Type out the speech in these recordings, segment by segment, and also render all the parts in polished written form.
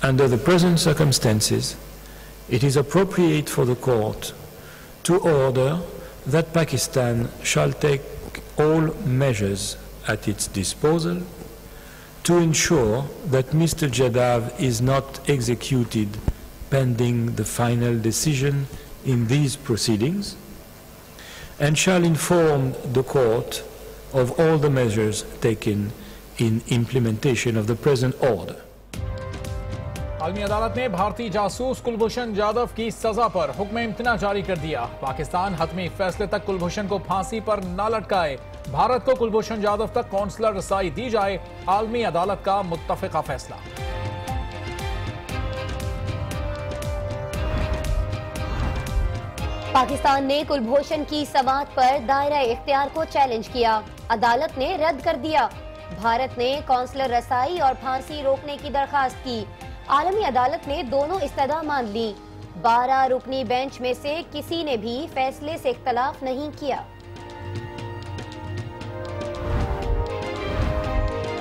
Under the present circumstances, it is appropriate for the court to order that Pakistan shall take all measures at its disposal to ensure that Mr. Jadav is not executed pending the final decision in these proceedings, and shall inform the court of all the measures taken in implementation of the present order. عالمی عدالت نے بھارتی جاسوس کلبھوشن جادو کی سزا پر حکم امتناع جاری کر دیا. پاکستان حتمی فیصلے تک کلبھوشن کو پھانسی پر نہ لٹکائے. بھارت کو کلبھوشن جادو تک قونصلر رسائی دی جائے. عالمی عدالت کا متفقہ فیصلہ. پاکستان نے کلبھوشن کی سماعت پر دائرہ اختیار کو چیلنج کیا. عدالت نے رد کر دیا. بھارت نے قونصلر رسائی اور پھانسی روکنے کی درخواست کی. عالمی عدالت نے دونوں استدعا مان لی. 12 رکنی بینچ میں سے کسی نے بھی فیصلے سے اختلاف نہیں کیا.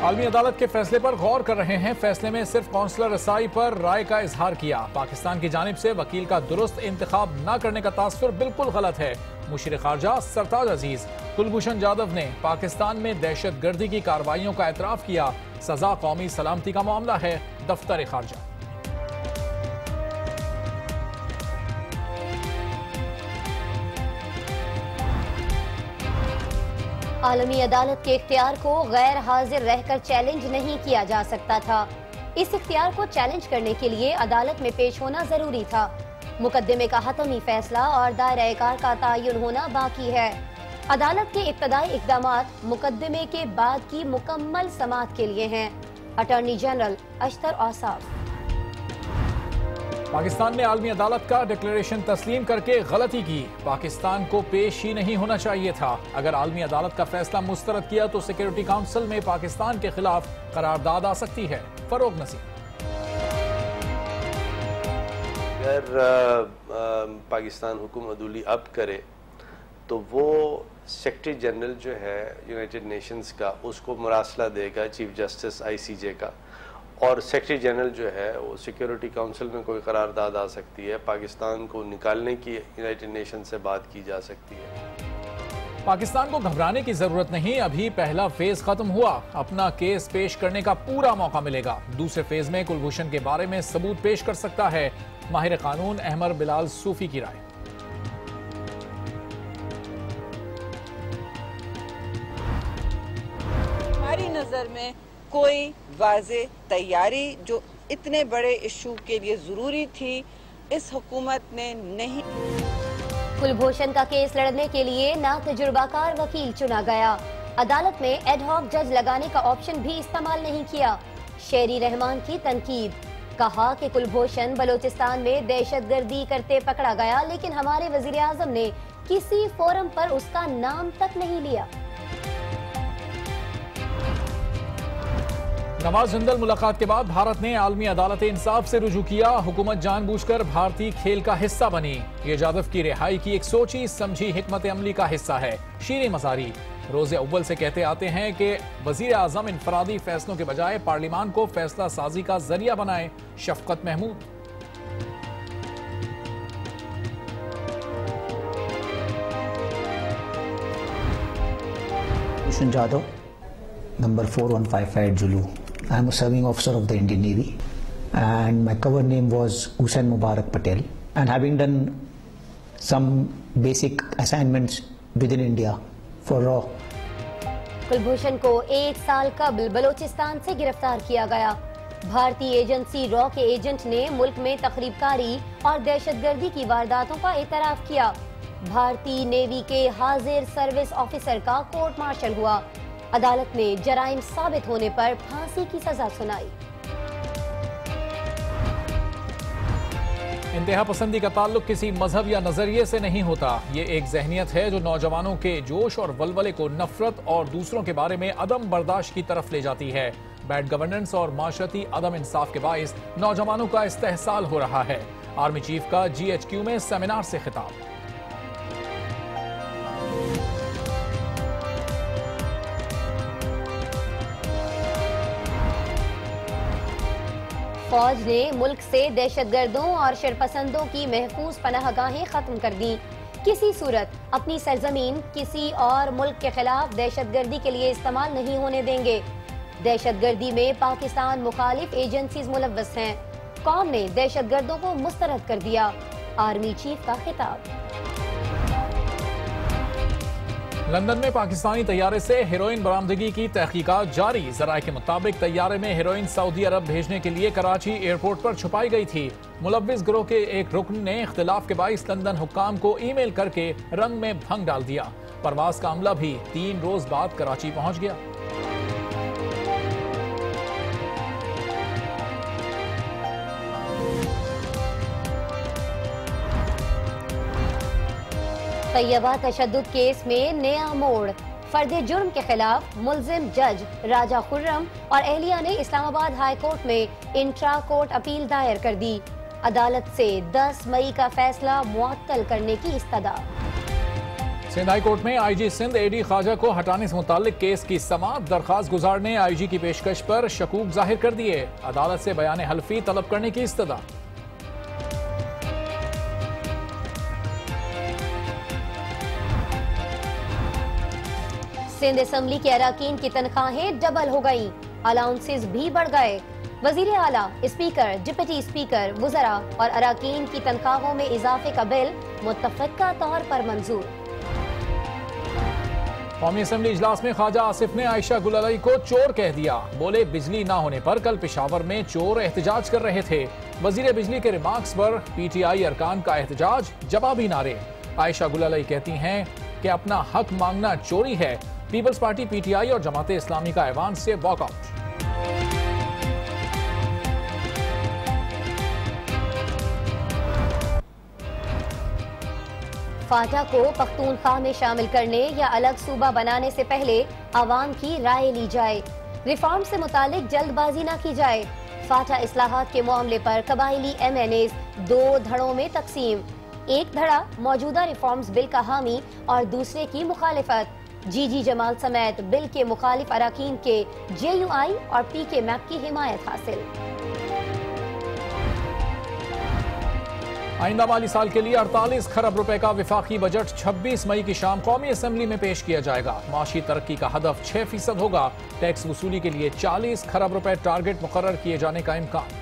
عالمی عدالت کے فیصلے پر غور کر رہے ہیں. فیصلے میں صرف قونصلر رسائی پر رائے کا اظہار کیا. پاکستان کی جانب سے وکیل کا درست انتخاب نہ کرنے کا تاثر بالکل غلط ہے. مشیر خارجہ سرتاج عزیز. کلبھوشن جادو نے پاکستان میں دہشت گردی کی کارروائیوں کا اعتراف کیا. سزا قومی سلامتی کا معاملہ ہے. دفتر خارجہ. عالمی عدالت کے اختیار کو غیر حاضر رہ کر چیلنج نہیں کیا جا سکتا تھا. اس اختیار کو چیلنج کرنے کے لیے عدالت میں پیش ہونا ضروری تھا. مقدمے کا حتمی فیصلہ اور دائرہ کار کا تعین ہونا باقی ہے. عدالت کے ابتدائی اقدامات مقدمے کے بعد کی مکمل سماعت کے لیے ہیں. اٹارنی جنرل اشتر اوصاف. پاکستان نے عالمی عدالت کا ڈکلیریشن تسلیم کر کے غلطی کی. پاکستان کو پیش ہی نہیں ہونا چاہیے تھا. اگر عالمی عدالت کا فیصلہ مسترد کیا تو سیکورٹی کونسل میں پاکستان کے خلاف قرارداد آ سکتی ہے. فروغ نصیر. اگر پاکستان حکم عدولی اب کرے تو وہ سیکرٹری جنرل جو ہے یونائٹڈ نیشنز کا اس کو مراسلہ دے گا چیف جسٹس ICJ کا, اور سیکرٹری جنرل جو ہے وہ سیکیورٹی کونسل میں کوئی قرارداد آ سکتی ہے. پاکستان کو نکالنے کی یونائٹڈ نیشن سے بات کی جا سکتی ہے. پاکستان کو گھبرانے کی ضرورت نہیں. ابھی پہلا فیز ختم ہوا. اپنا کیس پیش کرنے کا پورا موقع ملے گا. دوسرے فیز میں کلبھوشن کے بارے میں ثبوت پیش کر سکتا ہے. ماہر قانون احمد بلال صوفی کی رائے. ہماری نظر میں کوئی واضح تیاری جو اتنے بڑے ایشو کے لیے ضروری تھی اس حکومت نے نہیں. کلبھوشن کا کیس لڑنے کے لیے نا تجربہ کار وکیل چنا گیا. عدالت میں ایڈ ہاک جج لگانے کا آپشن بھی استعمال نہیں کیا. شیری رحمان کی تنقید. کہا کہ کلبھوشن بلوچستان میں دہشت گردی کرتے پکڑا گیا لیکن ہمارے وزیر اعظم نے کسی فورم پر اس کا نام تک نہیں لیا. نواز جندل ملاقات کے بعد بھارت نے عالمی عدالت انصاف سے رجوع کیا. حکومت جان بوجھ کر بھارتی کھیل کا حصہ بنی. یہ جادو کی رہائی کی ایک سوچی سمجھی حکمت عملی کا حصہ ہے. شیریں مزاری. روز اول سے کہتے آتے ہیں کہ وزیر اعظم انفرادی فیصلوں کے بجائے پارلیمان کو فیصلہ سازی کا ذریعہ بنائے. شفقت Mahmood. Klushan Jadhav, number 4155 Zulu. I am a serving officer of the Indian Navy and my cover name was Hussain Mubarak Patel, and having done some basic assignments within India for RAW. Kulbhushan کو 1 سال قبل بلوچستان سے گرفتار کیا گیا. بھارتی agency RAW کے agent نے ملک میں تخریب کاری اور دہشت گردی کی وارداتوں کا اعتراف کیا. بھارتی نیوی کے حاضر سروس آفیسر کا کورٹ مارشل ہوا. عدالت نے جرائم ثابت ہونے پر پھانسی کی سزا سنائی. انتہا پسندی کا تعلق کسی مذہب یا نظریے سے نہیں ہوتا. یہ ایک ذہنیت ہے جو نوجوانوں کے جوش اور ولولے کو نفرت اور دوسروں کے بارے میں عدم برداشت کی طرف لے جاتی ہے. بیڈ گورننس اور معاشرتی عدم انصاف کے باعث نوجوانوں کا استحصال ہو رہا ہے. آرمی چیف کا GHQ میں سیمینار سے خطاب. فوج نے ملک سے دہشت گردوں اور شرپسندوں کی محفوظ پناہ گاہیں ختم کر دی. کسی صورت اپنی سرزمین کسی اور ملک کے خلاف دہشت گردی کے لیے استعمال نہیں ہونے دیں گے. دہشت گردی میں پاکستان مخالف ایجنسیز ملوث ہیں. قوم نے دہشت گردوں کو مسترد کر دیا. آرمی چیف کا خطاب. لندن میں پاکستانی طیارے سے ہیروئن برآمدگی کی تحقیقات جاری. ذرائع کے مطابق طیارے میں ہیروئن سعودی عرب بھیجنے کے لیے کراچی ایئرپورٹ پر چھپائی گئی تھی. ملوث گروہ کے ایک رکن نے اختلاف کے باعث لندن حکام کو ای میل کر کے رنگ میں بھنگ ڈال دیا. پرواز کا عملہ بھی 3 روز بعد کراچی پہنچ گیا. طیبہ تشدد کیس میں نیا موڑ. فرد جرم کے خلاف ملزم جج راجہ خرم اور اہلیہ نے اسلام آباد ہائی کورٹ میں انٹرا کورٹ اپیل دائر کر دی. عدالت سے 10 مئی کا فیصلہ معطل کرنے کی استدعا. سندھ ہائی کورٹ میں آئی جی سندھ اے ڈی خواجہ کو ہٹانے سے متعلق کیس کی سماعت. درخواست گزار نے آئی جی کی پیشکش پر شکوک ظاہر کر دیے. عدالت سے بیان حلفی طلب کرنے کی استدعا. سندھ اسمبلی کے اراکین کی تنخواہیں ڈبل ہو گئیں. الاؤنسز بھی بڑھ گئے. وزیر اعلیٰ، اسپیکر، ڈپٹی اسپیکر، وزراء اور اراکین کی تنخواہوں میں اضافے کا بل متفقہ طور پر منظور. قومی اسمبلی اجلاس میں خواجہ آصف نے عائشہ گل علی کو چور کہہ دیا. بولے بجلی نہ ہونے پر کل پشاور میں چور احتجاج کر رہے تھے. وزیر بجلی کے ریمارکس پر پی ٹی آئی ارکان کا احتجاج، جوابی نعرے. عائشہ گل علی کہتی ہیں کہ اپنا حق مانگنا چوری ہے. Peoples Party, P T I اور جماعت اسلامی کا ایوان سے واک آؤٹ. فاٹا کو پختونخوا میں شامل کرنے یا الگ صوبہ بنانے سے پہلے عوام کی رائے لی جائے. ریفارم سے متعلق جلد بازی نہ کی جائے. فاٹا اصلاحات کے معاملے پر قبائلی ایم این ایز 2 دھڑوں میں تقسیم. ایک دھڑا موجودہ ریفارمز بل کا حامی اور دوسرے کی مخالفت. جی جمال سمیت بل کے مخالف اراکین کے جے یو آئی اور پی کے میپ کی حمایت حاصل. آئندہ مالی سال کے لیے 48 کھرب روپے کا وفاقی بجٹ 26 مئی کی شام قومی اسمبلی میں پیش کیا جائے گا. معاشی ترقی کا ہدف 6% ہوگا. ٹیکس وصولی کے لیے 40 کھرب روپے ٹارگٹ مقرر کیے جانے کا امکان.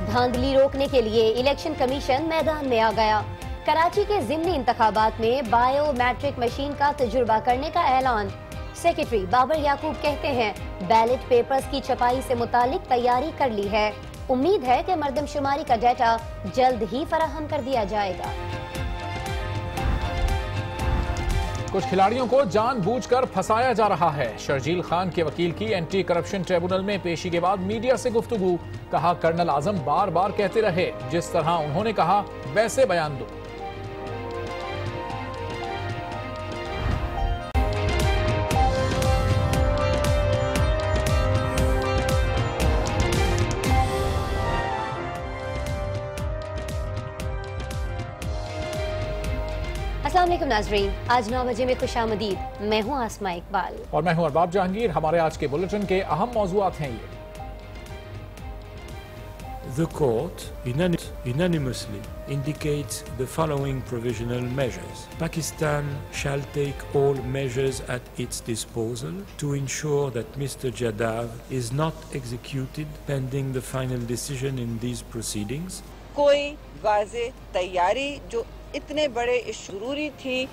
دھاندلی روکنے کے لیے الیکشن کمیشن میدان میں آ گیا. کراچی کے ضمنی انتخابات میں بائیو میٹرک مشین کا تجربہ کرنے کا اعلان. سیکریٹری بابر یعقوب کہتے ہیں بیلٹ پیپرز کی چھپائی سے متعلق تیاری کر لی ہے. امید ہے کہ مردم شماری کا ڈیٹا جلد ہی فراہم کر دیا جائے گا. کچھ کھلاڑیوں کو جان بوجھ کر پھنسایا جا رہا ہے. شرجیل خان کے وکیل کی اینٹی کرپشن ٹریبونل میں پیشی کے بعد میڈیا سے گفتگو. کہا کرنل اعظم بار بار کہتے رہے، جس طرح انہوں نے کہا ویسے بیان دو. السلام علیکم ناظرین، آج 9 بجے میں خوش آمدید. میں ہوں آسمہ اقبال اور میں ہوں ارباب جہانگیر. ہمارے آج کے بلیٹن کے اہم موضوعات ہیں یہ. The court unanimously indicates the following provisional measures. Pakistan shall take all measures at its disposal to ensure that Mr. Jadav is not executed pending the final decision in these proceedings. کوئی واضح تیاری جو اتنے بڑے ضروری تھی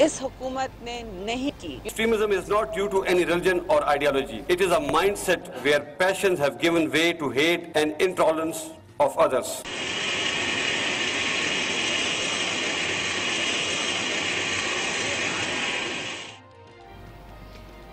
اس حکومت نے نہیں کی. Extremism is not due to any religion or ideology. It is a mindset where passions have given way to hate and intolerance of others.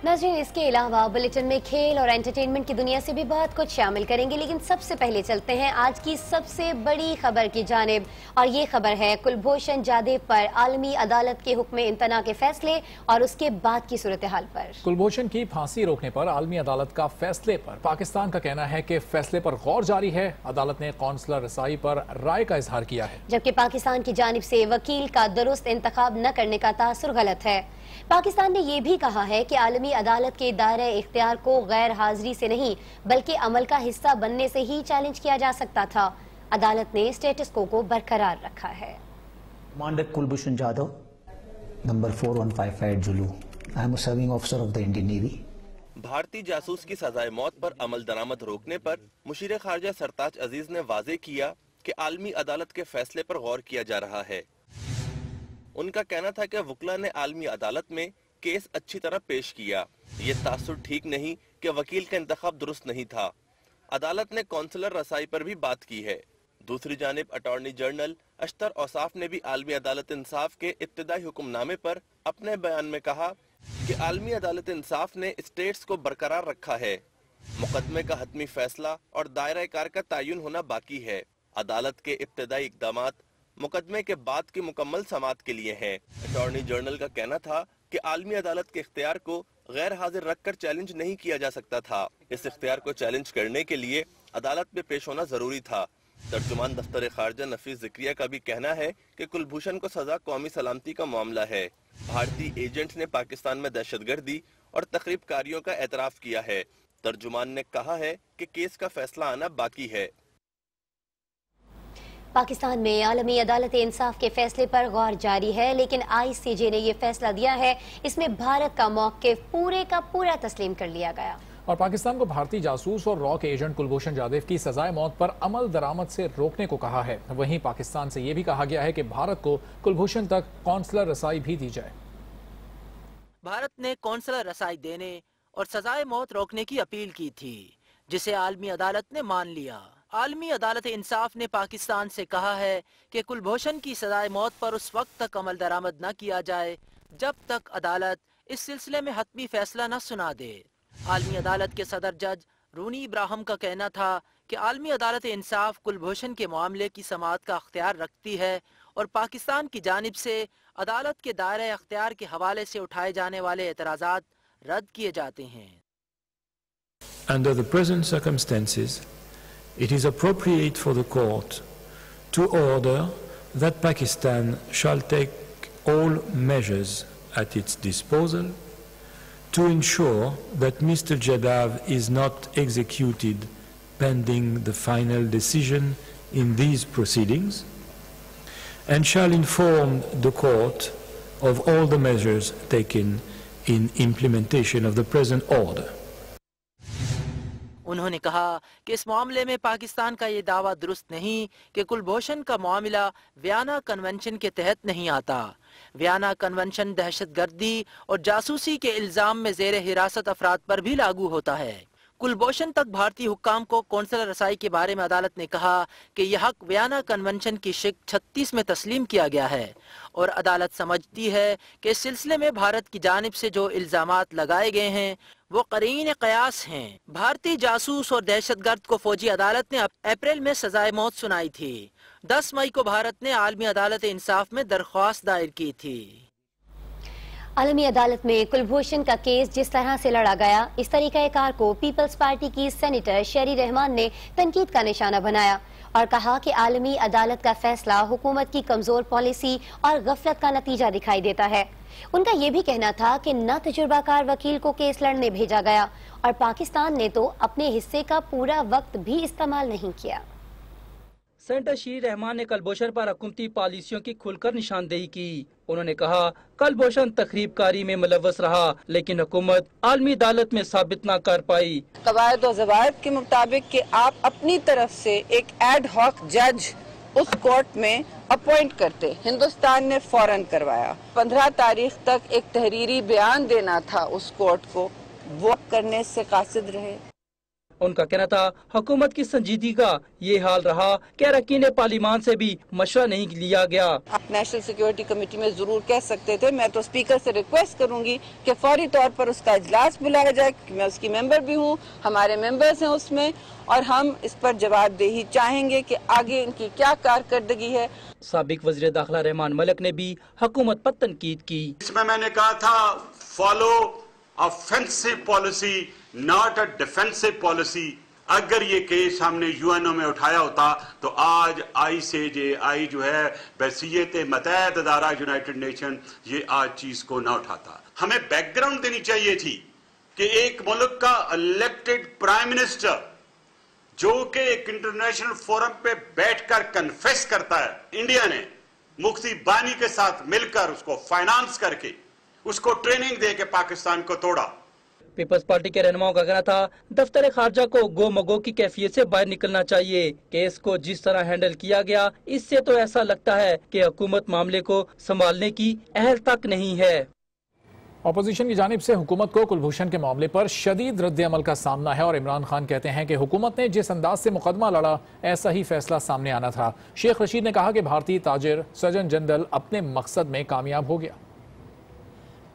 ناظرین، اس کے علاوہ بلیٹن میں کھیل اور انٹرٹینمنٹ کی دنیا سے بھی بہت کچھ شامل کریں گے، لیکن سب سے پہلے چلتے ہیں آج کی سب سے بڑی خبر کی جانب. اور یہ خبر ہے کلبھوشن جادیو پر عالمی عدالت کے حکم امتناع کے فیصلے اور اس کے بعد کی صورتحال پر. کلبھوشن کی پھانسی روکنے پر عالمی عدالت کا فیصلے پر پاکستان کا کہنا ہے کہ فیصلے پر غور جاری ہے. عدالت نے قونصلر رسائی پر رائے کا اظہار کیا ہے، جبکہ پاکستان کی جانب سے وکیل کا درست انتخاب نہ کرنے کا تاثر غلط ہے. پاکستان نے یہ بھی کہا ہے کہ عالمی عدالت کے دائرہ اختیار کو غیر حاضری سے نہیں بلکہ عمل کا حصہ بننے سے ہی چیلنج کیا جا سکتا تھا۔ عدالت نے اسٹیٹس کو برقرار رکھا ہے۔ Commander Kulbhushan Jadhav, number 4158 Zulu. I am a serving officer of the Indian Navy. بھارتی جاسوس کی سزائے موت پر عمل درآمد روکنے پر مشیر خارجہ سرتاج عزیز نے واضح کیا کہ عالمی عدالت کے فیصلے پر غور کیا جا رہا ہے۔ ان کا کہنا تھا کہ وکلا نے عالمی عدالت میں کیس اچھی طرح پیش کیا۔ یہ تاثر ٹھیک نہیں کہ وکیل کا انتخاب درست نہیں تھا۔ عدالت نے کونسلر رسائی پر بھی بات کی ہے۔ دوسری جانب اٹارنی جنرل اشتر اوصاف نے بھی عالمی عدالت انصاف کے ابتدائی حکم نامے پر اپنے بیان میں کہا کہ عالمی عدالت انصاف نے اسٹیٹس کو برقرار رکھا ہے۔ مقدمے کا حتمی فیصلہ اور دائرہ کار کا تعین ہونا باقی ہے۔ عدالت کے ابتدائی اقدامات مقدمے کے بعد کی مکمل سماعت کے لیے ہیں۔ اٹارنی جنرل کا کہنا تھا کہ عالمی عدالت کے اختیار کو غیر حاضر رکھ کر چیلنج نہیں کیا جا سکتا تھا۔ اس اختیار کو چیلنج کرنے کے لیے عدالت میں پیش ہونا ضروری تھا۔ ترجمان دفتر خارجہ نفیس ذکریہ کا بھی کہنا ہے کہ کلبھوشن کو سزا قومی سلامتی کا معاملہ ہے۔ بھارتی ایجنٹ نے پاکستان میں دہشت گردی اور تخریب کاریوں کا اعتراف کیا ہے۔ ترجمان نے کہا ہے کہ کیس کا فیصلہ آنا باقی ہے۔ پاکستان میں عالمی عدالت انصاف کے فیصلے پر غور جاری ہے، لیکن آئی سی جے نے یہ فیصلہ دیا ہے، اس میں بھارت کا موقف پورے کا پورا تسلیم کر لیا گیا۔ اور پاکستان کو بھارتی جاسوس اور را کے ایجنٹ کلبھوشن جادھو کی سزائے موت پر عمل درآمد سے روکنے کو کہا ہے۔ وہیں پاکستان سے یہ بھی کہا گیا ہے کہ بھارت کو کلبھوشن تک قونصلر رسائی بھی دی جائے۔ بھارت نے قونصلر رسائی دینے اور سزائے موت روکنے کی اپیل کی تھی، جسے عالمی عدالت نے مان لیا۔ عالمی عدالت انصاف نے پاکستان سے کہا ہے کہ کلبھوشن کی سزائے موت پر اس وقت تک عمل درآمد نہ کیا جائے جب تک عدالت اس سلسلے میں حتمی فیصلہ نہ سنا دے۔ عالمی عدالت کے صدر جج رونی ابراہم کا کہنا تھا کہ عالمی عدالت انصاف کلبھوشن کے معاملے کی سماعت کا اختیار رکھتی ہے اور پاکستان کی جانب سے عدالت کے دائرہ اختیار کے حوالے سے اٹھائے جانے والے اعتراضات رد کیے جاتے ہیں۔ Under the present circumstances, it is appropriate for the court to order that Pakistan shall take all measures at its disposal to ensure that Mr. Jadhav is not executed pending the final decision in these proceedings, and shall inform the court of all the measures taken in implementation of the present order. انہوں نے کہا کہ اس معاملے میں پاکستان کا یہ دعویٰ درست نہیں کہ کلبھوشن کا معاملہ ویانا کنونشن کے تحت نہیں آتا۔ ویانا کنونشن دہشت گردی اور جاسوسی کے الزام میں زیر حراست افراد پر بھی لاگو ہوتا ہے۔ کلبھوشن تک بھارتی حکام کو قونصلر رسائی کے بارے میں عدالت نے کہا کہ یہ حق ویانا کنونشن کی شق 36 میں تسلیم کیا گیا ہے اور عدالت سمجھتی ہے کہ اس سلسلے میں بھارت کی جانب سے جو الزامات لگائے گئے ہیں وہ قرین قیاس ہیں۔ بھارتی جاسوس اور دہشت گرد کو فوجی عدالت نے اپریل میں سزائے موت سنائی تھی۔ 10 مئی کو بھارت نے عالمی عدالت انصاف میں درخواست دائر کی تھی۔ عالمی عدالت میں کلبھوشن کا کیس جس طرح سے لڑا گیا، اس طریقہ کار کو پیپلز پارٹی کی سینیٹر شیری رحمان نے تنقید کا نشانہ بنایا اور کہا کہ عالمی عدالت کا فیصلہ حکومت کی کمزور پالیسی اور غفلت کا نتیجہ دکھائی دیتا ہے۔ ان کا یہ بھی کہنا تھا کہ نہ تجربہ کار وکیل کو کیس لڑنے بھیجا گیا اور پاکستان نے تو اپنے حصے کا پورا وقت بھی استعمال نہیں کیا۔ سینیٹر شیری رحمان نے کلبھوشن پر حکومتی پالیسیوں کی کھل کر نشاندہی کی۔ انہوں نے کہا کلبھوشن تخریب کاری میں ملوث رہا لیکن حکومت عالمی عدالت میں ثابت نہ کر پائی۔ قواعد و ضوابط کے مطابق کہ آپ اپنی طرف سے ایک ایڈ ہاک جج اس کورٹ میں اپوائنٹ کرتے، ہندوستان نے فوراً کروایا۔ 15 تاریخ تک ایک تحریری بیان دینا تھا اس کورٹ کو، وہ کرنے سے قاصد رہے۔ ان کا کہنا تھا حکومت کی سنجیدگی کا یہ حال رہا کہ اراکین پارلیمان سے بھی مشورہ نہیں لیا گیا۔ آپ نیشنل سیکیورٹی کمیٹی میں ضرور کہہ سکتے تھے، میں تو اسپیکر سے ریکویسٹ کروں گی کہ فوری طور پر اس کا اجلاس بلایا جائے، میں اس کی ممبر بھی ہوں، ہمارے ممبرز ہیں اس میں، اور ہم اس پر جواب دہی چاہیں گے کہ آگے ان کی کیا کارکردگی ہے۔ سابق وزیر داخلہ رحمان ملک نے بھی حکومت پر تنقید کی۔ اس میں نے کہا تھا follow offensive policy, not a defensive policy. اگر یہ کیس ہم نے UN میں اٹھایا ہوتا تو آج ICJ جو ہے بحیثیت متحد ادارہ یونائٹڈ نیشن یہ آج چیز کو نہ اٹھاتا. ہمیں بیک گراؤنڈ دینی چاہیے تھی کہ ایک ملک کا الیکٹڈ پرائم منسٹر جو کہ ایک انٹرنیشنل فورم پہ بیٹھ کر کنفیس کرتا ہے، انڈیا نے مفتی بانی کے ساتھ مل کر اس کو فائنانس کر کے اس کو ٹریننگ دے کے پاکستان کو توڑا. پیپلز پارٹی کے رہنماؤں کا کہنا تھا دفتر خارجہ کو گو مگو کی کیفیت سے باہر نکلنا چاہیے. کیس کو جس طرح ہینڈل کیا گیا اس سے تو ایسا لگتا ہے کہ حکومت معاملے کو سنبھالنے کی اہل تک نہیں ہے. اپوزیشن کی جانب سے حکومت کو کلبھوشن کے معاملے پر شدید رد عمل کا سامنا ہے اور عمران خان کہتے ہیں کہ حکومت نے جس انداز سے مقدمہ لڑا ایسا ہی فیصلہ سامنے آنا تھا. شیخ رشید نے کہا کہ بھارتی تاجر سجن جندل اپنے مقصد میں کامیاب ہو گیا.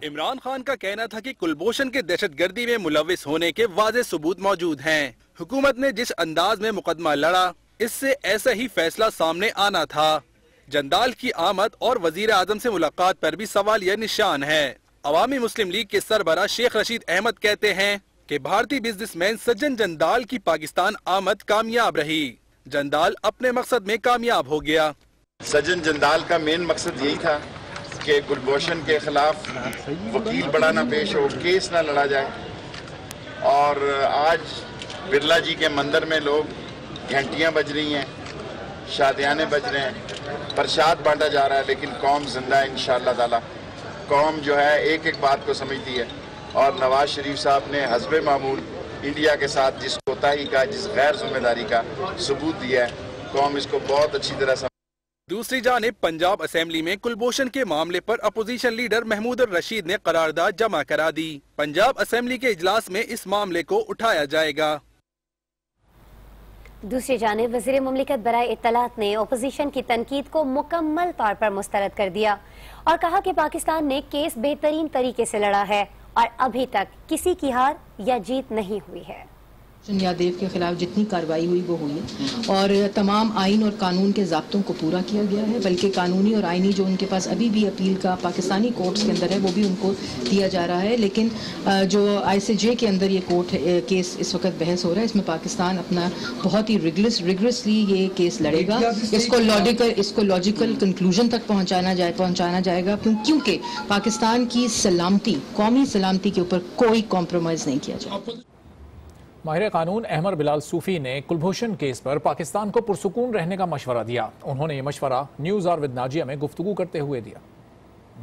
عمران خان کا کہنا تھا کہ کلبھوشن کے دہشت گردی میں ملوث ہونے کے واضح ثبوت موجود ہیں. حکومت نے جس انداز میں مقدمہ لڑا اس سے ایسا ہی فیصلہ سامنے آنا تھا. جندال کی آمد اور وزیر اعظم سے ملاقات پر بھی سوالیہ نشان ہے. عوامی مسلم لیگ کے سربراہ شیخ رشید احمد کہتے ہیں کہ بھارتی بزنس مین سجن جندال کی پاکستان آمد کامیاب رہی. جندال اپنے مقصد میں کامیاب ہو گیا. سجن جندال کا مین مقصد یہی تھا کہ کلبھوشن کے خلاف وکیل بڑا نہ پیش ہو، کیس نہ لڑا جائے. اور آج برلا جی کے مندر میں لوگ گھنٹیاں بج رہی ہیں، شادیانے بج رہے ہیں، پرشاد بانٹا جا رہا ہے، لیکن قوم زندہ ہے انشاءاللہ تعالی. قوم جو ہے ایک ایک بات کو سمجھتی ہے اور نواز شریف صاحب نے حسب معمول انڈیا کے ساتھ جس کوتاہی کا، جس غیر ذمہ داری کا ثبوت دیا ہے، قوم اس کو بہت اچھی طرح دوسری جانب پنجاب اسمبلی میں کلبھوشن کے معاملے پر اپوزیشن لیڈر محمود الرشید نے قرارداد جمع کرا دی. پنجاب اسمبلی کے اجلاس میں اس معاملے کو اٹھایا جائے گا. دوسری جانب وزیر مملکت برائے اطلاعات نے اپوزیشن کی تنقید کو مکمل طور پر مسترد کر دیا اور کہا کہ پاکستان نے کیس بہترین طریقے سے لڑا ہے اور ابھی تک کسی کی ہار یا جیت نہیں ہوئی ہے. یادیو کے خلاف جتنی کارروائی ہوئی وہ ہوئی اور تمام آئین اور قانون کے ضابطوں کو پورا کیا گیا ہے، بلکہ قانونی اور آئینی جو ان کے پاس ابھی بھی اپیل کا پاکستانی کورٹس کے اندر ہے وہ بھی ان کو دیا جا رہا ہے. لیکن جو ICJ کے اندر یہ کورٹ کیس اس وقت بحث ہو رہا ہے، اس میں پاکستان اپنا بہت ہی ریگرسلی یہ کیس لڑے گا. اس کو لاجیکل کنکلوژن تک پہنچانا جائے گا کیونکہ پاکستان کی سلامتی، قومی سلامتی کے اوپر کوئی کمپرومائز نہیں کیا جائے. ماہر قانون احمد بلال صوفی نے کلبھوشن کیس پر پاکستان کو پرسکون رہنے کا مشورہ دیا. انہوں نے یہ مشورہ نیوز آر ود ناجیہ میں گفتگو کرتے ہوئے دیا.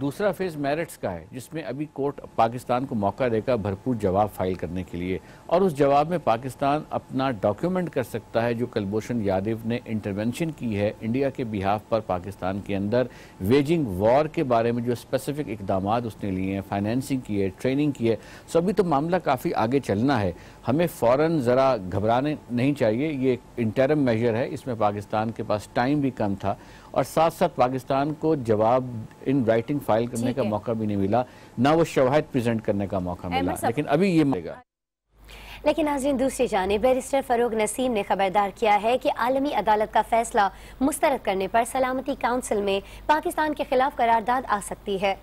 دوسرا فیز میرٹس کا ہے جس میں ابھی کورٹ پاکستان کو موقع دے گا بھرپور جواب فائل کرنے کے لیے اور اس جواب میں پاکستان اپنا ڈاکیومنٹ کر سکتا ہے جو کلبھوشن یادیو نے انٹرونشن کی ہے انڈیا کے بیہاف پر پاکستان کے اندر ویجنگ وار کے بارے میں جو اسپیسیفک اقدامات اس نے لیے ہیں، فائنینسنگ کی ہے، ٹریننگ کی ہے. سو ابھی تو معاملہ کافی آگے چلنا ہے. ہمیں فوراً ذرا گھبرانے نہیں چاہیے. یہ ایک انٹرم میجر ہے، اس میں پاکستان کے پاس ٹائم بھی کم تھا اور ساتھ ساتھ پاکستان کو جواب ان رائٹنگ فائل کرنے کا موقع بھی نہیں ملا، نہ وہ شواہد پریزنٹ کرنے کا موقع ملا، لیکن ابھی یہ ملے گا. لیکن ناظرین دوسری جانب بیرسٹر فروغ نسیم نے خبردار کیا ہے کہ عالمی عدالت کا فیصلہ مسترد کرنے پر سلامتی کونسل میں پاکستان کے خلاف قرارداد آ سکتی ہے.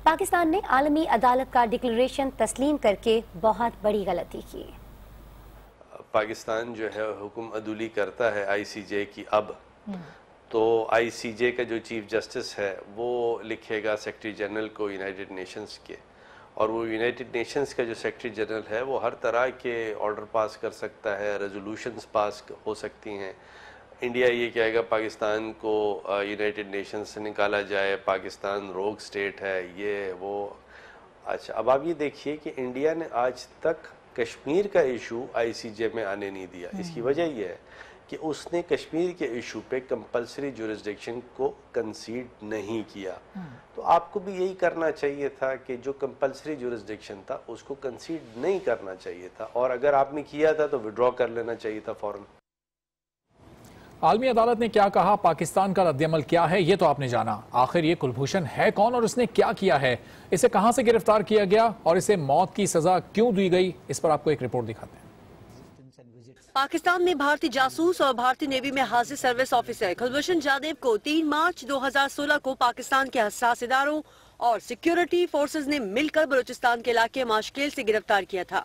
پاکستان نے عالمی عدالت کا ڈکلریشن تسلیم کر کے بہت بڑی غلطی کی. پاکستان جو ہے حکم عدولی کرتا ہے ICJ کی اب تو ICJ کا جو چیف جسٹس ہے وہ لکھے گا سیکرٹری جنرل کو یونائٹڈ نیشنز کے، اور وہ یونائٹڈ نیشنز کا جو سیکرٹری جنرل ہے وہ ہر طرح کے آرڈر پاس کر سکتا ہے، ریزولوشنز پاس ہو سکتی ہیں. انڈیا یہ کہے گا پاکستان کو یونائٹڈ نیشنز سے نکالا جائے، پاکستان روگ سٹیٹ ہے، یہ وہ. اچھا اب آپ یہ دیکھیے کہ انڈیا نے آج تک کشمیر کا ایشو ICJ میں آنے نہیں دیا. اس کی وجہ یہ ہے کہ اس نے کشمیر کے ایشو پہ کمپلسری جورسڈکشن کو کنسیڈ نہیں کیا. تو آپ کو بھی یہی کرنا چاہیے تھا کہ جو کمپلسری جورسڈکشن تھا اس کو کنسیڈ نہیں کرنا چاہیے تھا، اور اگر آپ نے کیا تھا تو وڈرا کر لینا چاہیے تھا فوراً. عالمی عدالت نے کیا کہا، پاکستان کا رد عمل کیا ہے، یہ تو آپ نے جانا. آخر یہ کلبھوشن ہے کون اور اس نے کیا کیا ہے، اسے کہاں سے گرفتار کیا گیا اور اسے موت کی سزا کیوں دی گئی، اس پر آپ کو ایک رپورٹ دکھاتے ہیں. پاکستان میں بھارتی جاسوس اور بھارتی نیوی میں حاضر سروس آفیسر کلبھوشن یادیو کو 3 مارچ 2016 کو پاکستان کے حساس اداروں اور سیکیورٹی فورسز نے مل کر بلوچستان کے علاقے ماشکیل سے گرفتار کیا تھا.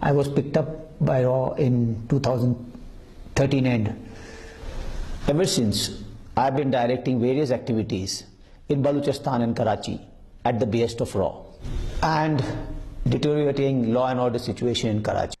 I was picked up by RAW in 2013 and ever since I've been directing various activities in Balochistan and Karachi at the behest of RAW and deteriorating law and order situation in Karachi.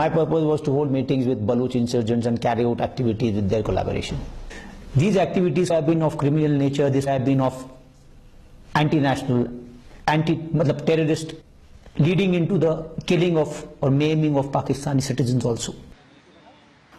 My purpose was to hold meetings with Baloch insurgents and carry out activities with their collaboration. These activities have been of criminal nature. These have been of anti-national, terrorist, leading into the killing of or maiming of Pakistani citizens also.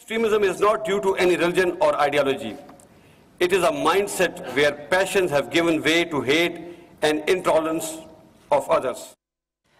Extremism is not due to any religion or ideology. It is a mindset where passions have given way to hate and intolerance of others.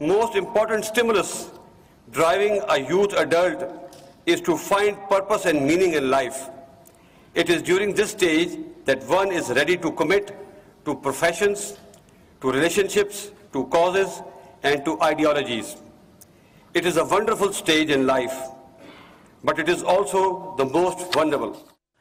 Most important stimulus driving a youth adult is to find purpose and meaning in life. It is during this stage that one is ready to commit to professions, to relationships, to causes and to ideologies. It is a wonderful stage in life, but it is also the most vulnerable.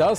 10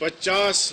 50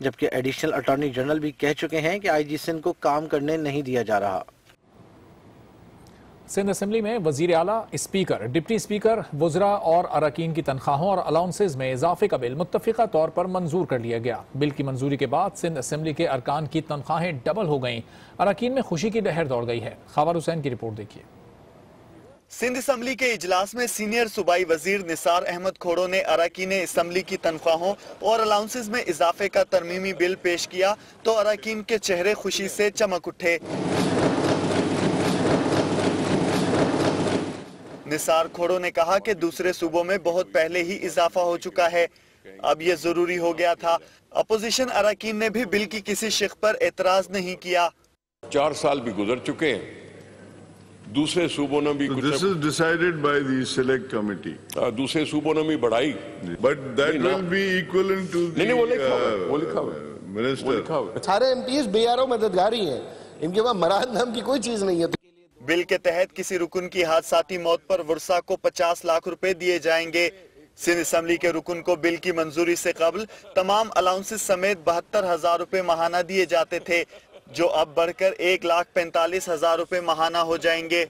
جبکہ additional attorney general بھی کہہ چکے ہیں کہ آئی جی سندھ کو کام کرنے نہیں دیا جا رہا۔ سندھ اسمبلی میں وزیر اعلیٰ، اسپیکر، ڈپٹی اسپیکر، وزراء اور اراکین کی تنخواہوں اور الاؤنسز میں اضافے کا بل متفقہ طور پر منظور کر لیا گیا۔ بل کی منظوری کے بعد سندھ اسمبلی کے ارکان کی تنخواہیں ڈبل ہو گئیں۔ اراکین میں خوشی کی لہر دوڑ گئی ہے۔ خاور حسین کی رپورٹ دیکھیے۔ سندھ اسمبلی کے اجلاس میں سینئر صوبائی وزیر نثار احمد کھوڑو نے اراکین اسمبلی کی تنخواہوں اور الاؤنسز میں اضافے کا ترمیمی بل پیش کیا تو اراکین کے چہرے خوشی سے چمک اٹھے۔ نثار کھوڑو نے کہا کہ دوسرے صوبوں میں بہت پہلے ہی اضافہ ہو چکا ہے، اب یہ ضروری ہو گیا تھا۔ اپوزیشن اراکین نے بھی بل کی کسی شق پر اعتراض نہیں کیا۔ 4 سال بھی گزر چکے ہیں، دوسرے صوبوں نے بھی This is decided by the select committee. دوسرے صوبوں نے بھی بڑھائی، But that will be equivalent to the minister. سارے MPs BRO مددگاری ہیں، ان کے پاس مراد نام کی کوئی چیز نہیں ہے۔ بل کے تحت کسی رکن کی حادثاتی موت پر ورثہ کو 50 لاکھ روپے دیے جائیں گے۔ سندھ اسمبلی کے رکن کو بل کی منظوری سے قبل تمام الاؤنسز سمیت 72,000 روپے ماہانہ دیے جاتے تھے، جو اب بڑھ کر 1,45,000 روپے ماہانہ ہو جائیں گے۔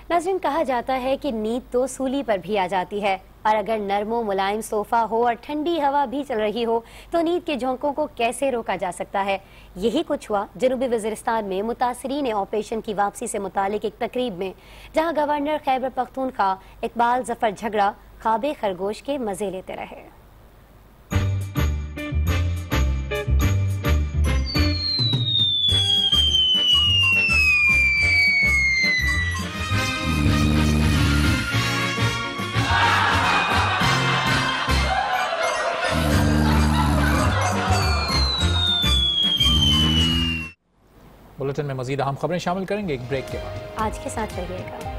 ناظرین، کہا جاتا ہے کہ نیند تو سولی پر بھی آ جاتی ہے، اور اگر نرم و ملائم صوفہ ہو اور ٹھنڈی ہوا بھی چل رہی ہو تو نیند کے جھونکوں کو کیسے روکا جا سکتا ہے؟ یہی کچھ ہوا جنوبی وزیرستان میں متاثرین آپریشن کی واپسی سے متعلق ایک تقریب میں، جہاں گورنر خیبر پختونخوا اقبال ظفر جھگڑا خواب خرگوش کے مزے لیتے رہے۔ بلٹن میں مزید اہم خبریں شامل کریں گے ایک بریک کے بعد۔ آج کے ساتھ رہیے گا۔